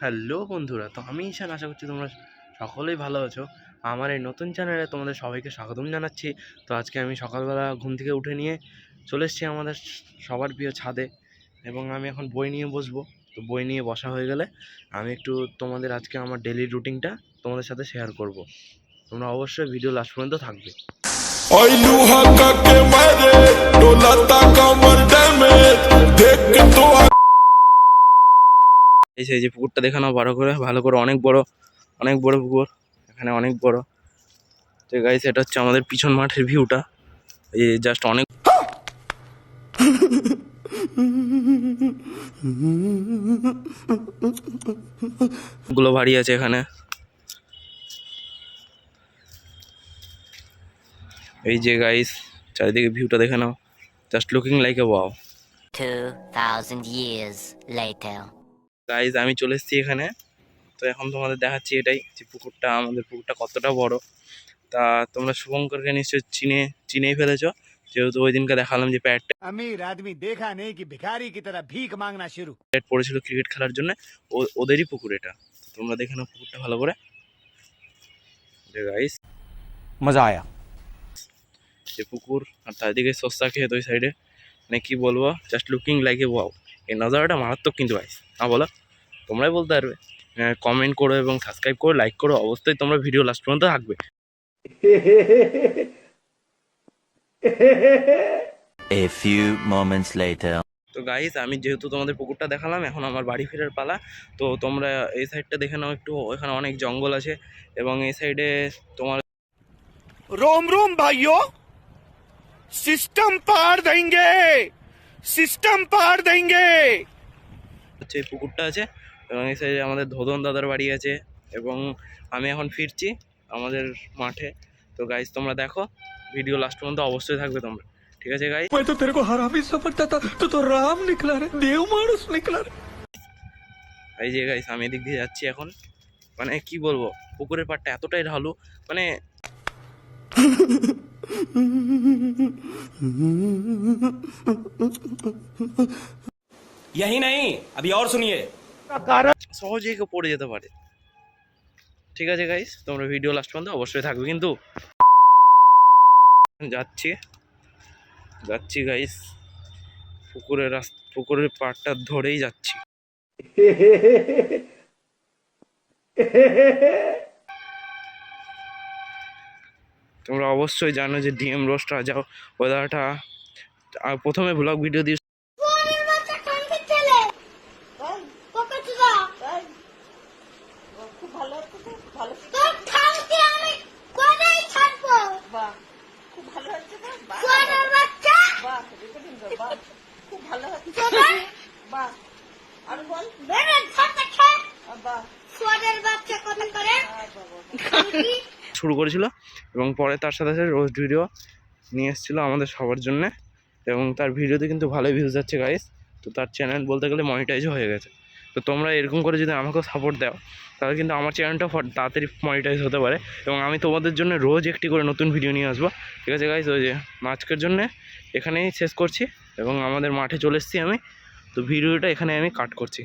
Hello বন্ধুরা, তো আমি ঈশান। আশা করছি তোমরা সকলেই ভালো আছো। আমার এই নতুন চ্যানেলে তোমাদের সবাইকে স্বাগতম জানাচ্ছি। তো আজকে আমি সকালবেলা ঘুম থেকে উঠে নিয়ে চলে এসেছি আমাদের সবার প্রিয় ছাদে, এবং আমি এখন বই নিয়ে বসবো। তো বই নিয়ে বসা হয়ে গেলে আমি একটু তোমাদের আজকে আমার ডেলি রুটিনটা তোমাদের সাথে শেয়ার করব। তোমরা অবশ্যই ভিডিও লাস্ট পর্যন্ত থাকবে। এই যে পুকুরটা দেখে নাও ভালো করে, অনেক বড় পুকুর, এখানে অনেক বড়। তো গাইস, এটা হচ্ছে আমাদের পিছন মাঠের ভিউটা। এই জাস্ট অনেক গুলো বাড়ি আছে এখানে। এই যে গাইস, চারিদিকে ভিউটা দেখে নাও, just looking like a wow. 2000 years later. Guys, আমি চলে এসেছি এখানে। তো এখন তোমাদের দেখাচ্ছি এটাই যে আমাদের পুকুরটা কতটা বড়। তা তোমরা শুভঙ্করকে নিশ্চয়ই চিনেই ফেলেছো, যেহেতু ওই দিনকে দেখালাম যে প্যাড পড়েছিল ক্রিকেট খেলার জন্য। ওদেরই পুকুর এটা। তোমরা দেখে নাও পুকুরটা ভালো করে। গাইস, মজা আয়া। যে পুকুর আর চারিদিকে সস্তা খেয়ে ওই সাইডে, মানে কি বলবো, just looking like a wow. এই নজারাটা মারাত্মক কিন্তু গাইস। হ্যাঁ বলো, তোমরাই বলতে পারবে। কমেন্ট করো এবং সাবস্ক্রাইব করো, লাইক করো, অবশ্যই তোমরা ভিডিও লাস্ট পর্যন্ত থাকবে। A few moments later. তো গাইস, আমি যেহেতু তোমাদের পুকুরটা দেখালাম, এখন আমার বাড়ি ফেরার পালা। তো তোমরা এই সাইডটা দেখে নাও একটু, এখানে অনেক জঙ্গল আছে, এবং এই সাইডে তোমার रोम रोम भाइयों, सिस्टम पार देंगे হচ্ছে এই পুকুরটা আছে, এবং এই সাইডে আমাদের ধোদন দাদার বাড়ি আছে। এবং আমি এখন ফিরছি আমাদের মাঠে। তো গাইস, তোমরা দেখো, ভিডিও লাস্ট পর্যন্ত অবশ্যই থাকবে তোমরা, ঠিক আছে গাইস? मैं तो तेरे को हरामी समझता था, तो राम निकला रे, देव मानुस निकला रे। এই যে গাইস, আমি এদিক দিয়ে যাচ্ছি এখন। মানে কি বলবো, পুকুরের পাড়টা এতটাই ঢালু, মানে यही नहीं, अभी और सुनिए। সহজেই কেউ পড়ে যেতে পারে। ঠিক আছে গাইস, তোমরা ভিডিও লাস্ট পর্যন্ত অবশ্যই থাকবে কিন্তু। যাচ্ছি গাইস, পুকুরের পাড়টা ধরেই যাচ্ছি। তোমরা অবশ্যই জানো যে ডিএম রোস্ট রাজাও ওদাটা প্রথমে ব্লগ ভিডিও দিয়ে শুরু করেছিল, এবং পরে তার সাথে সাথে রোস্ট ভিডিও নিয়ে এসেছিলো আমাদের সবার জন্য, এবং তার ভিডিওতে কিন্তু ভালোই ভিউজ যাচ্ছে গাইস। তো তার চ্যানেল বলতে গেলে মনিটাইজও হয়ে গেছে। তো তোমরা এরকম করে যদি আমাকেও সাপোর্ট দাও, তাহলে কিন্তু আমার চ্যানেলটা তাড়াতাড়ি মনিটাইজ হতে পারে, এবং আমি তোমাদের জন্য রোজ একটি করে নতুন ভিডিও নিয়ে আসবো, ঠিক আছে গাইস? ওই যে আজকের জন্য এখানেই শেষ করছি, এবং আমাদের মাঠে চলে এসেছি আমি। তো ভিডিওটা এখানে আমি কাট করছি।